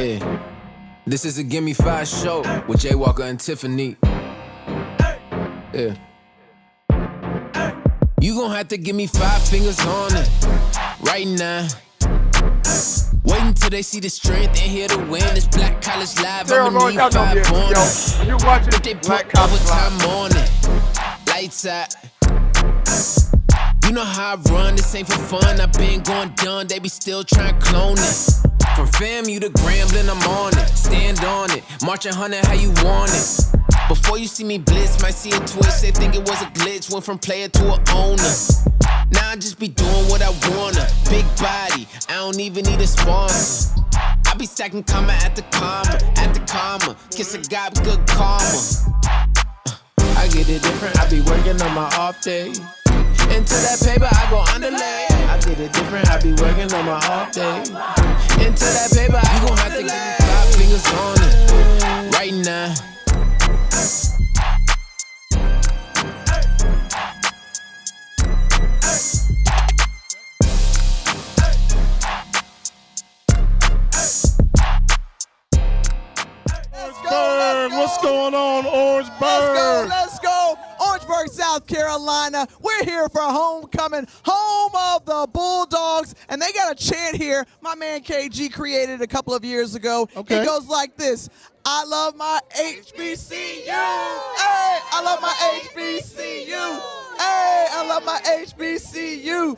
Yeah. This is a Gimme 5 show with Jay Walker and Tiffany. Yeah. You gon' have to give me 5 fingers on it right now. Wait until they see the strength and hear the win. It's Black College Live, I'ma need 5 on it. You watching If they put overtime on it, lights out. You know how I run, this ain't for fun. I been going done, they be still trying to clone it. From FAMU to Grambling, I'm on it. Stand on it, marching 100 how you want it. Before you see me blitz, might see a twitch. They think it was a glitch, went from player to a owner. Now I just be doing what I wanna. Big body, I don't even need a sponsor. I be stacking comma at the comma. Kiss a guy with good karma. I get it different, I be working on my off day. Into that paper, I go underlay. I get it different, I be working on my off day. Into that paper, I gon' have to give me 5 fingers on it right now. What's going on, Orangeburg? Let's go. Orangeburg, South Carolina. We're here for homecoming, home of the Bulldogs, and they got a chant here my man KG created a couple of years ago. Okay. It goes like this: I love my HBCU. Hey, I love my HBCU. Hey, I love my HBCU.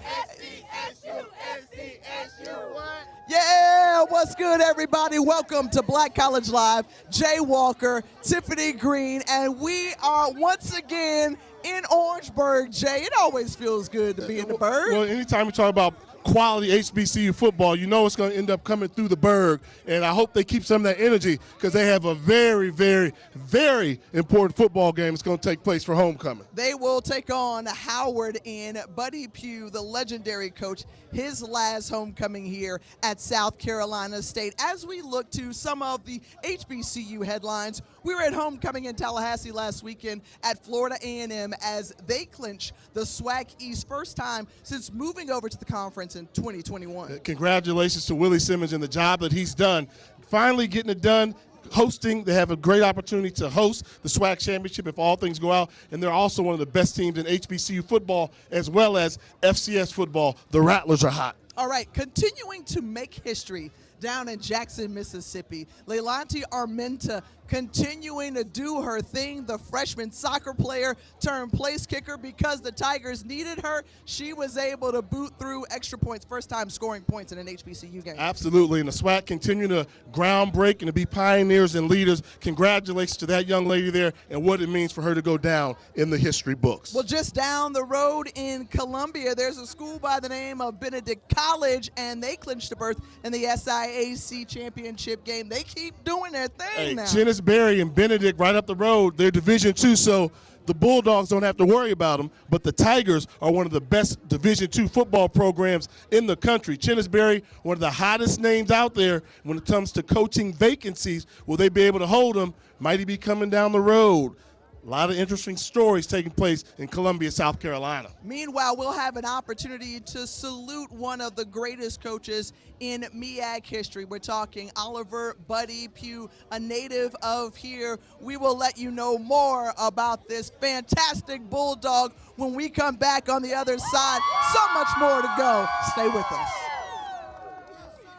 Yeah, what's good, everybody? Welcome to Black College Live. Jay Walker, Tiffany Green, and we are once again in Orangeburg. Jay, it always feels good to be in the Burg. Well, anytime we talk about quality HBCU football, you know it's going to end up coming through the Burg, and I hope they keep some of that energy because they have a very, very, very important football game that's going to take place for homecoming. They will take on Howard and Buddy Pough, the legendary coach, his last homecoming here at South Carolina State. As we look to some of the HBCU headlines, we were at homecoming in Tallahassee last weekend at Florida A&M as they clinch the SWAC East, first time since moving over to the conference in 2021. Congratulations to Willie Simmons and the job that he's done. Finally getting it done. Hosting, they have a great opportunity to host the SWAC Championship if all things go out, and they're also one of the best teams in HBCU football as well as FCS football. The Rattlers are hot. All right, continuing to make history down in Jackson, Mississippi, Leilani Armenta continuing to do her thing, the freshman soccer player turned place kicker. Because the Tigers needed her, she was able to boot through extra points, first time scoring points in an HBCU game. Absolutely, and the SWAC continue to groundbreak and to be pioneers and leaders. Congratulations to that young lady there and what it means for her to go down in the history books. Well, just down the road in Columbia, there's a school by the name of Benedict College, and they clinched a berth in the SIAC championship game. They keep doing their thing now. Berry and Benedict right up the road. They're Division II, so the Bulldogs don't have to worry about them, but the Tigers are one of the best Division II football programs in the country. Chinnisberry, one of the hottest names out there when it comes to coaching vacancies. Will they be able to hold them? Might he be coming down the road? A lot of interesting stories taking place in Columbia, South Carolina. Meanwhile, we'll have an opportunity to salute one of the greatest coaches in MEAC history. We're talking Oliver Buddy Pough, a native of here. We will let you know more about this fantastic Bulldog when we come back on the other side. So much more to go. Stay with us.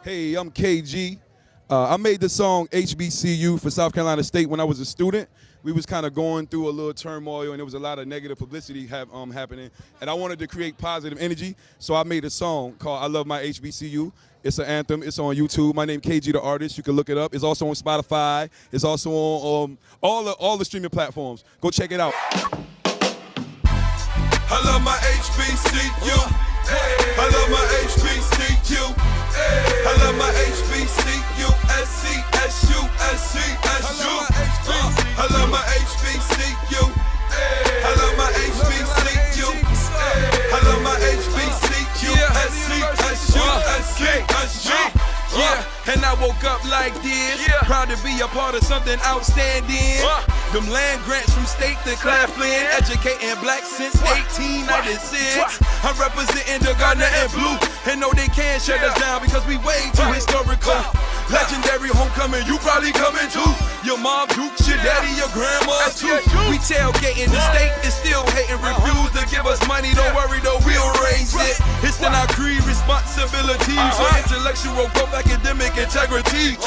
Hey, I'm KG. I made the song HBCU for South Carolina State when I was a student. We was kind of going through a little turmoil, and there was a lot of negative publicity happening, and I wanted to create positive energy, so I made a song called I Love My HBCU. It's an anthem. It's on YouTube. My name KG the artist. You can look it up. It's also on Spotify. It's also on all the streaming platforms. Go check it out. I love my HBCU. I love my HBCU. I love my HBCU. SC, SU, SC, SU. I love my HBCU. I love my HBCU. I love my HBCU. SC, SU, SC, SU. Yeah, and I woke up like this, proud to be a part of something outstanding. Them land grants from state to Claflin, educating black since 1896. I'm representing the Gardner and Blue, and know they can't shut us down because we way too historical. Legendary homecoming coming, you probably coming too. Your mom dukes, your daddy, your grandma too. We tailgating the state is still hating, refuse to give us money. Don't worry though, we'll raise it. It's in our creed, responsibility, so intellectual growth, academic integrity.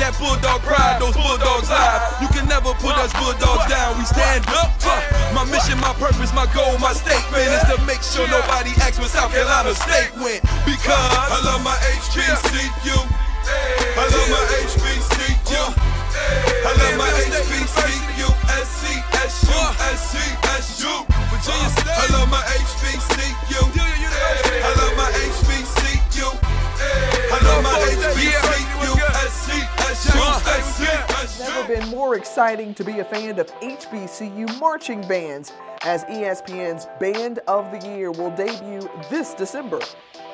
That bulldog pride, those bulldogs live. You can never put us bulldogs down. We stand up. My mission, my purpose, my goal, my statement is to make sure nobody asks where South Carolina State went. Because I love my HBCU. I love my HBCU. I love my HBCU, SCSU, SCSU. I love my HBCU. I love my HBCU. I love my HBCU, SCSU, SCSU. Never been more exciting to be a fan of HBCU marching bands, as ESPN's Band of the Year will debut this December.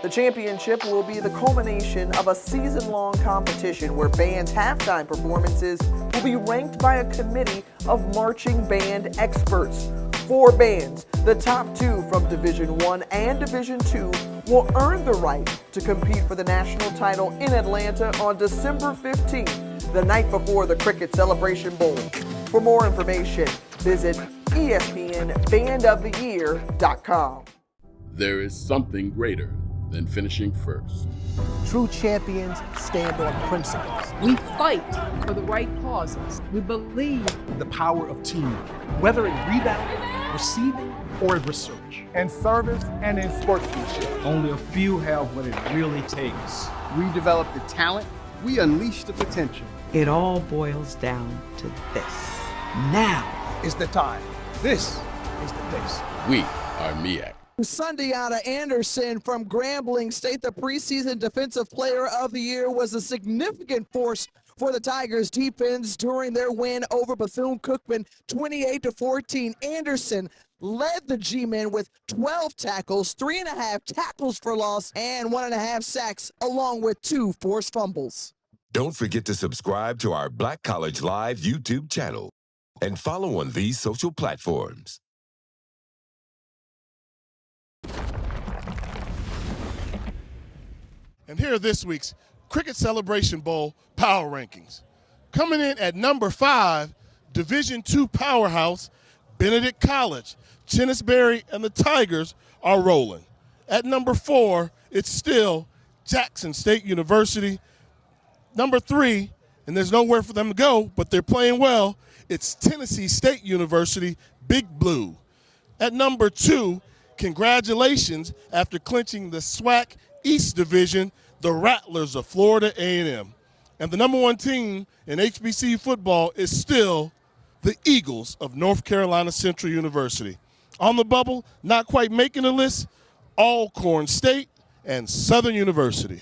The championship will be the culmination of a season-long competition where bands' halftime performances will be ranked by a committee of marching band experts. 4 bands, the top 2 from Division I and Division II, will earn the right to compete for the national title in Atlanta on December 15th, the night before the Cricket Celebration Bowl. For more information, visit ESPNBandOfTheYear.com. There is something greater than finishing first. True champions stand on principles. We fight for the right causes. We believe The power of teamwork, whether in rebounding, receiving, or in research. In service and in sportsmanship. Only a few have what it really takes. We develop the talent, we unleash the potential. It all boils down to this. Now Is the time. This is the place. We are MEAC. Sundiata Anderson from Grambling State, the preseason Defensive Player of the Year, was a significant force for the Tigers defense during their win over Bethune-Cookman 28-14. Anderson led the G-men with 12 tackles, 3.5 tackles for loss, and 1.5 sacks, along with 2 forced fumbles. Don't forget to subscribe to our Black College Live YouTube channel and follow on these social platforms. And here are this week's Cricket Celebration Bowl power rankings. Coming in at number 5, Division II powerhouse, Benedict College. Chinnisberry and the Tigers are rolling. At number 4, it's still Jackson State University. Number 3, and there's nowhere for them to go, but they're playing well, it's Tennessee State University, Big Blue. At number 2, congratulations after clinching the SWAC East Division, the Rattlers of Florida A&M. And the number 1 team in HBCU football is still the Eagles of North Carolina Central University. On the bubble, not quite making the list, Alcorn State and Southern University.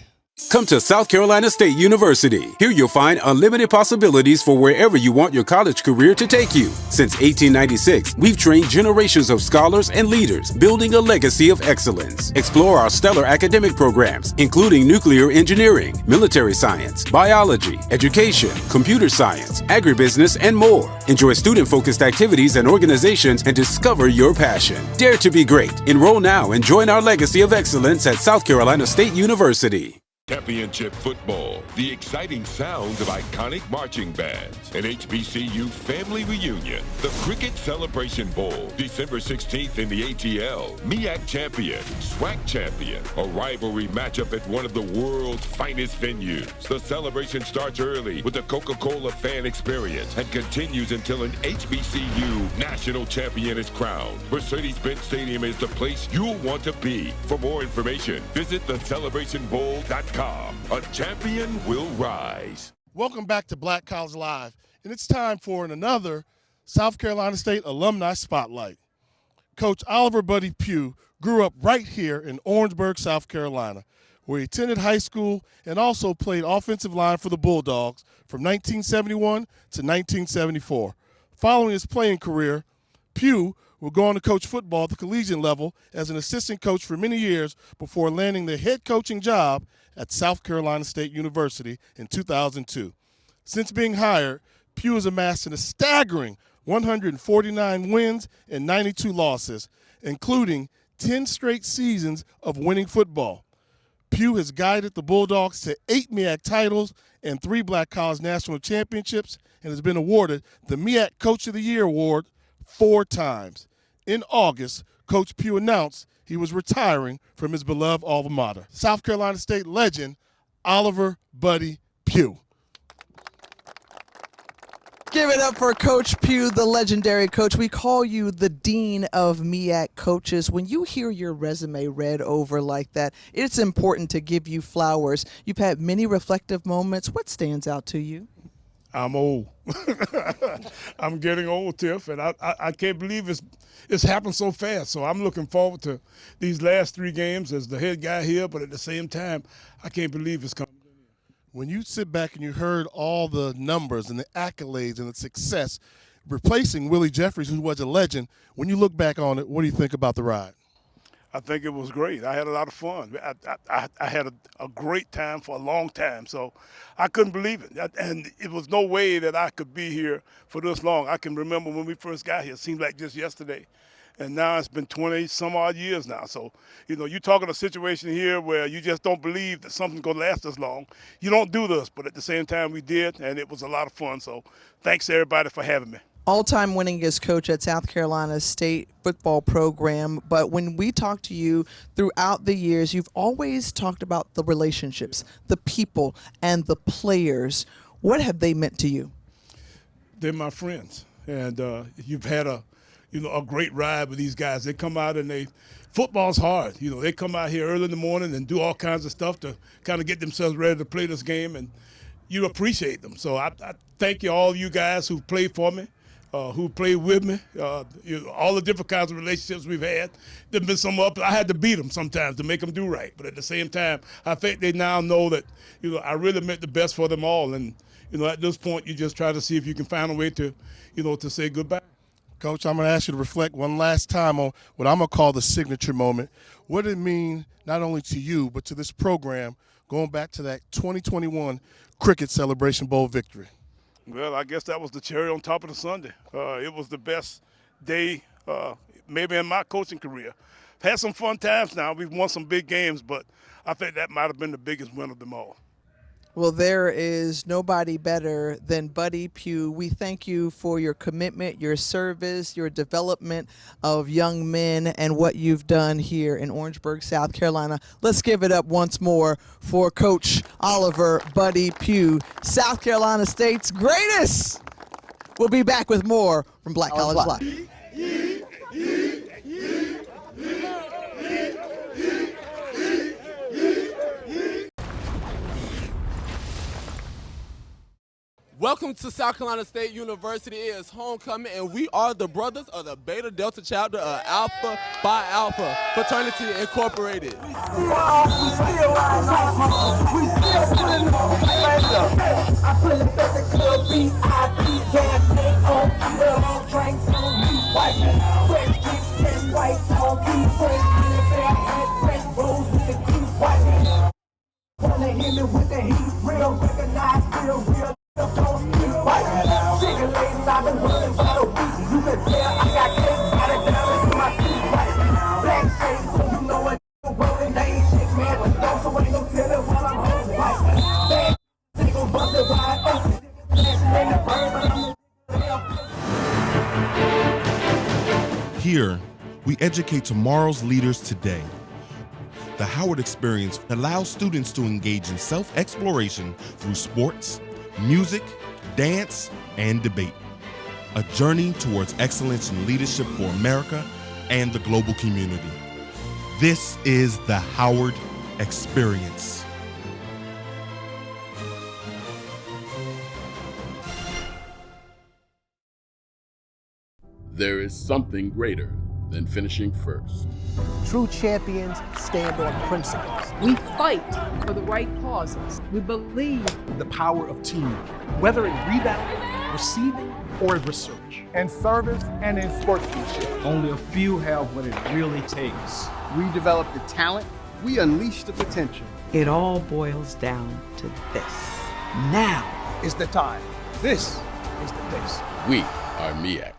Come to South Carolina State University. Here you'll find unlimited possibilities for wherever you want your college career to take you. Since 1896, we've trained generations of scholars and leaders, building a legacy of excellence. Explore our stellar academic programs, including nuclear engineering, military science, biology, education, computer science, agribusiness, and more. Enjoy student-focused activities and organizations and discover your passion. Dare to be great. Enroll now and join our legacy of excellence at South Carolina State University. Championship football, the exciting sounds of iconic marching bands, an HBCU family reunion, the Cricket Celebration Bowl, December 16th in the ATL, MEAC champion, SWAC champion, a rivalry matchup at one of the world's finest venues. The celebration starts early with the Coca-Cola fan experience and continues until an HBCU national champion is crowned. Mercedes-Benz Stadium is the place you'll want to be. For more information, visit thecelebrationbowl.com. A champion will rise. Welcome back to Black College Live, and it's time for another South Carolina State Alumni Spotlight. Coach Oliver Buddy Pough grew up right here in Orangeburg, South Carolina, where he attended high school and also played offensive line for the Bulldogs from 1971 to 1974. Following his playing career, Pough will go on to coach football at the collegiate level as an assistant coach for many years before landing the head coaching job at South Carolina State University in 2002. Since being hired, Pough has amassed a staggering 149 wins and 92 losses, including 10 straight seasons of winning football. Pough has guided the Bulldogs to 8 MEAC titles and 3 Black College National Championships and has been awarded the MEAC Coach of the Year award 4 times. In August, Coach Pough announced he was retiring from his beloved alma mater. South Carolina State legend Oliver Buddy Pough. Give it up for Coach Pough, the legendary coach. We call you the Dean of MEAC coaches. When you hear your resume read over like that, it's important to give you flowers. You've had many reflective moments. What stands out to you? I'm old. I'm getting old, Tiff, and I can't believe it's happened so fast. So I'm looking forward to these last 3 games as the head guy here, but at the same time, I can't believe it's coming. When you sit back and you heard all the numbers and the accolades and the success, replacing Willie Jeffries, who was a legend, when you look back on it, what do you think about the ride? I think it was great. I had a lot of fun. I had a great time for a long time, so I couldn't believe it. And it was no way that I could be here for this long. I can remember when we first got here. It seemed like just yesterday. And now it's been 20-some-odd years now. So, you're talking a situation here where you just don't believe that something's going to last this long. You don't do this, but at the same time we did, and it was a lot of fun. So thanks to everybody for having me. All-time winningest coach at South Carolina State football program. But when we talk to you throughout the years, you've always talked about the relationships, the people, and the players. What have they meant to you? They're my friends, and you've had a great ride with these guys. They come out and football's hard. They come out here early in the morning and do all kinds of stuff to kind of get themselves ready to play this game, and you appreciate them. So I thank you, all you guys who played for me, who played with me, all the different kinds of relationships we've had. There've been some up. I had to beat them sometimes to make them do right. But at the same time, I think they now know that, I really meant the best for them all. And, at this point, you just try to see if you can find a way to, to say goodbye. Coach, I'm going to ask you to reflect one last time on what I'm going to call the signature moment. What did it mean not only to you but to this program going back to that 2021 Cricket Celebration Bowl victory? Well, I guess that was the cherry on top of the sundae. It was the best day maybe in my coaching career. I've had some fun times now. We've won some big games, but I think that might have been the biggest win of them all. Well, there is nobody better than Buddy Pough. We thank you for your commitment, your service, your development of young men, and what you've done here in Orangeburg, South Carolina. Let's give it up once more for Coach Oliver Buddy Pough, South Carolina State's greatest. We'll be back with more from Black College Live. Welcome to South Carolina State University. It is homecoming, and we are the brothers of the Beta Delta chapter of Alpha Phi Alpha Fraternity Incorporated. Here, we educate tomorrow's leaders today. The Howard Experience allows students to engage in self-exploration through sports, music, dance, and debate. A journey towards excellence in leadership for America and the global community. This is the Howard Experience. There is something greater than finishing first. True champions stand on principles. We fight for the right causes. We believe in the power of teamwork, whether in rebounding, receiving, or in research. In service and in sportsmanship. Only a few have what it really takes. We develop the talent. We unleash the potential. It all boils down to this. Now is the time. This is the place. We are MEAC.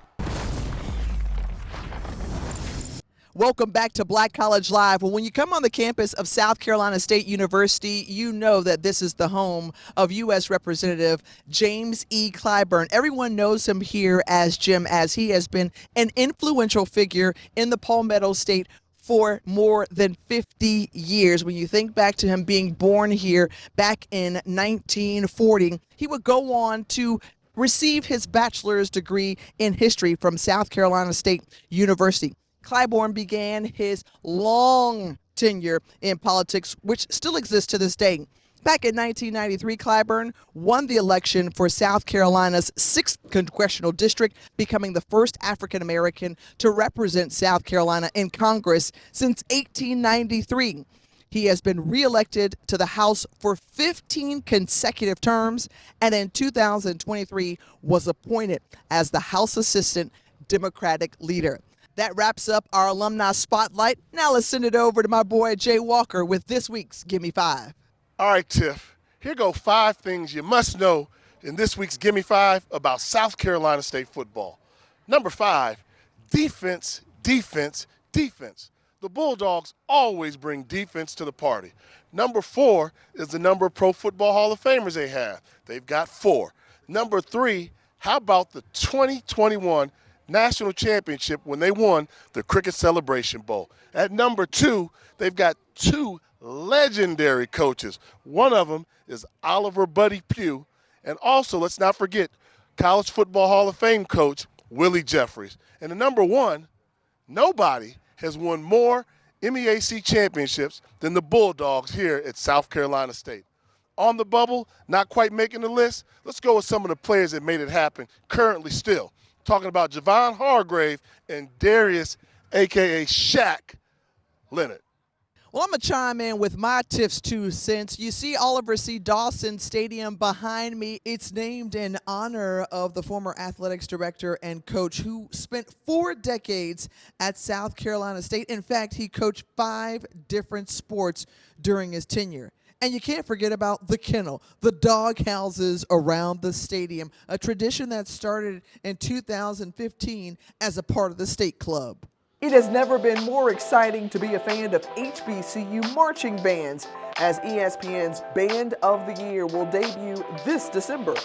Welcome back to Black College Live. Well, when you come on the campus of South Carolina State University, you know that this is the home of U.S. Representative James E. Clyburn. Everyone knows him here as Jim, as he has been an influential figure in the Palmetto State for more than 50 years. When you think back to him being born here back in 1940, he would go on to receive his bachelor's degree in history from South Carolina State University. Clyburn began his long tenure in politics, which still exists to this day. Back in 1993, Clyburn won the election for South Carolina's 6th congressional district, becoming the first African American to represent South Carolina in Congress since 1893. He has been reelected to the House for 15 consecutive terms, and in 2023 was appointed as the House Assistant Democratic Leader. That wraps up our alumni spotlight. Now let's send it over to my boy Jay Walker with this week's Gimme 5. All right, Tiff, here go 5 things you must know in this week's Gimme 5 about South Carolina State football. Number 5, defense, defense, defense. The Bulldogs always bring defense to the party. Number 4 is the number of Pro Football Hall of Famers they have. They've got 4. Number 3, how about the 2021 National Championship when they won the Cricket Celebration Bowl? At number 2, they've got 2 legendary coaches. One of them is Oliver Buddy Pough, and also let's not forget College Football Hall of Fame coach Willie Jeffries. And the number 1, nobody has won more MEAC championships than the Bulldogs here at South Carolina State. On the bubble, not quite making the list, let's go with some of the players that made it happen currently still. Talking about Javon Hargrave and Darius, a.k.a. Shaq Leonard. Well, I'm going to chime in with my Tiff's 2 cents. You see Oliver C. Dawson Stadium behind me. It's named in honor of the former athletics director and coach who spent 4 decades at South Carolina State. In fact, he coached 5 different sports during his tenure. And you can't forget about the kennel, the dog houses around the stadium, a tradition that started in 2015 as a part of the state club. It has never been more exciting to be a fan of HBCU marching bands, as ESPN's Band of the Year will debut this December.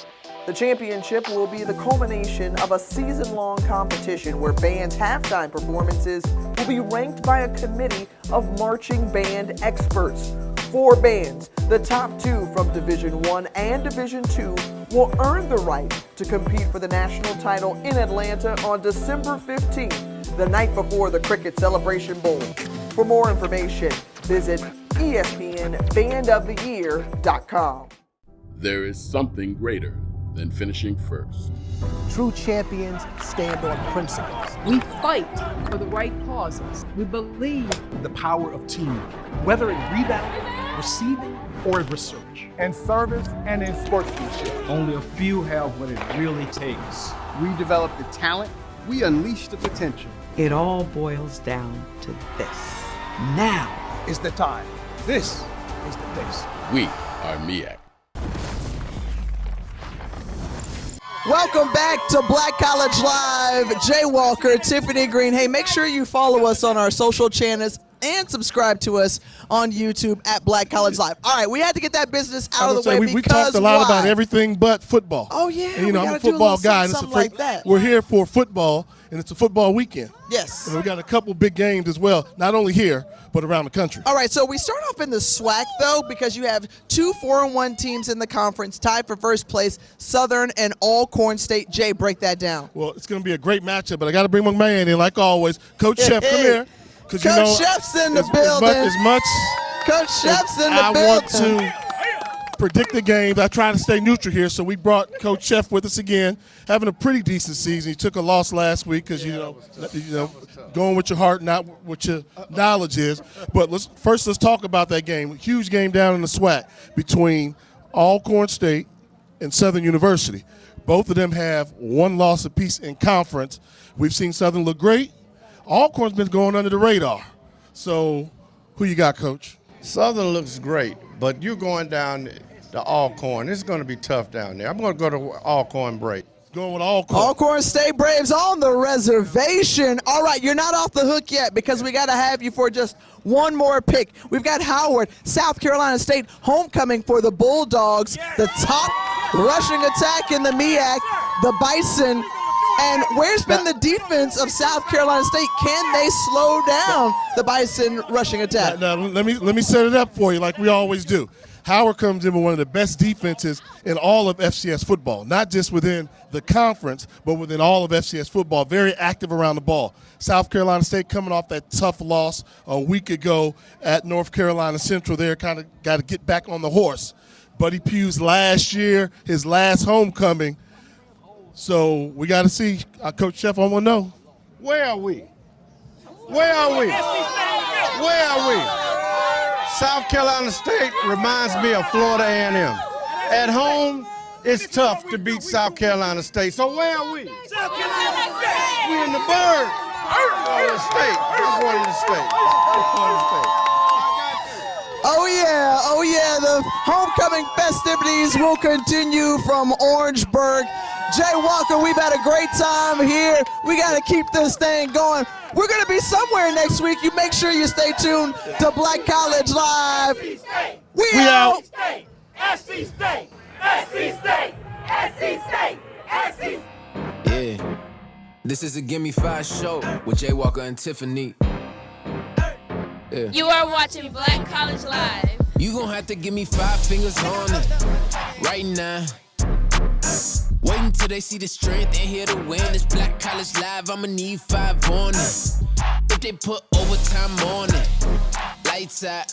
The championship will be the culmination of a season-long competition where bands' halftime performances will be ranked by a committee of marching band experts. 4 bands, the top 2 from Division I and Division II, will earn the right to compete for the national title in Atlanta on December 15th, the night before the Cricket Celebration Bowl. For more information, visit ESPNBandOfTheYear.com. There is something greater than finishing first. True champions stand on principles. We fight for the right causes. We believe The power of teamwork, whether in rebounding, receiving, or in research. In service and in sportsmanship. Only a few have what it really takes. We develop the talent. We unleash the potential. It all boils down to this. Now is the time. This is the place. We are MEAC. Welcome back to Black College Live. Jay Walker, Tiffany Green. Hey, make sure you follow us on our social channels and subscribe to us on YouTube at Black College Live. All right, we had to get that business out of the way we talked a lot about everything but football. Oh, yeah. And, you know, I'm a football guy. And like that. We're here for football, and it's a football weekend. Yes. And we got a couple big games as well, not only here, but around the country. All right, so we start off in the SWAC, though, because you have 2 4-1 teams in the conference tied for first place, Southern and Alcorn State. Jay, break that down. Well, it's going to be a great matchup, but I got to bring my man in, like always. Coach Chef, come here. Coach Chef's in the building. Coach Chef's in the building. I want to predict the games. I try to stay neutral here, so we brought Coach Chef with us again, having a pretty decent season. He took a loss last week because, you know, going with your heart, not what your knowledge is. But let's talk about that game. Huge game down in the SWAC between Alcorn State and Southern University. Both of them have 1 loss apiece in conference. We've seen Southern look great. Alcorn's been going under the radar. So who you got, Coach? Southern looks great, but you're going down to Alcorn. It's going to be tough down there. I'm going to go to Alcorn break. Going with Alcorn. Alcorn State Braves on the reservation. All right, you're not off the hook yet because we got to have you for just one more pick. We've got Howard, South Carolina State homecoming for the Bulldogs, the top rushing attack in the MEAC, the Bison. And where's been the defense of South Carolina State? Can they slow down the Bison rushing attack? Now, let me set it up for you like we always do. Howard comes in with one of the best defenses in all of FCS football, not just within the conference, but within all of FCS football, very active around the ball. South Carolina State coming off that tough loss a week ago at North Carolina Central. They're kind of got to get back on the horse. Buddy Pough's last year, his last homecoming. So we got to see. Coach Chef, I want to know. Where are we? Where are we? Where are we? South Carolina State reminds me of Florida A&M. At home, it's tough to beat South Carolina State. So where are we? South Carolina State. We in the bird. Florida State. Florida State. Florida State. Oh yeah, the homecoming festivities will continue from Orangeburg. Jay Walker, we've had a great time here. We got to keep this thing going. We're going to be somewhere next week. You make sure you stay tuned to Black College Live. We out. SC State. SC State. SC State. SC. Yeah. This is a Gimme 5 show with Jay Walker and Tiffany. Yeah. You are watching Black College Live. You gon' have to give me 5 fingers on it right now. Wait until they see the strength and here to win. It's Black College Live, I'ma need 5 on it. If they put overtime on it, lights out.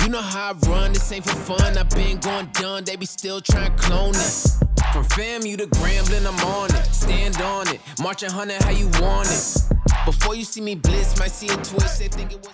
You know how I run, this ain't for fun. I been going done, they be still trying to clone it. From FAMU to Grambling, I'm on it. Stand on it, marching 100 how you want it. Before you see me blitz, might see a twist, they think it was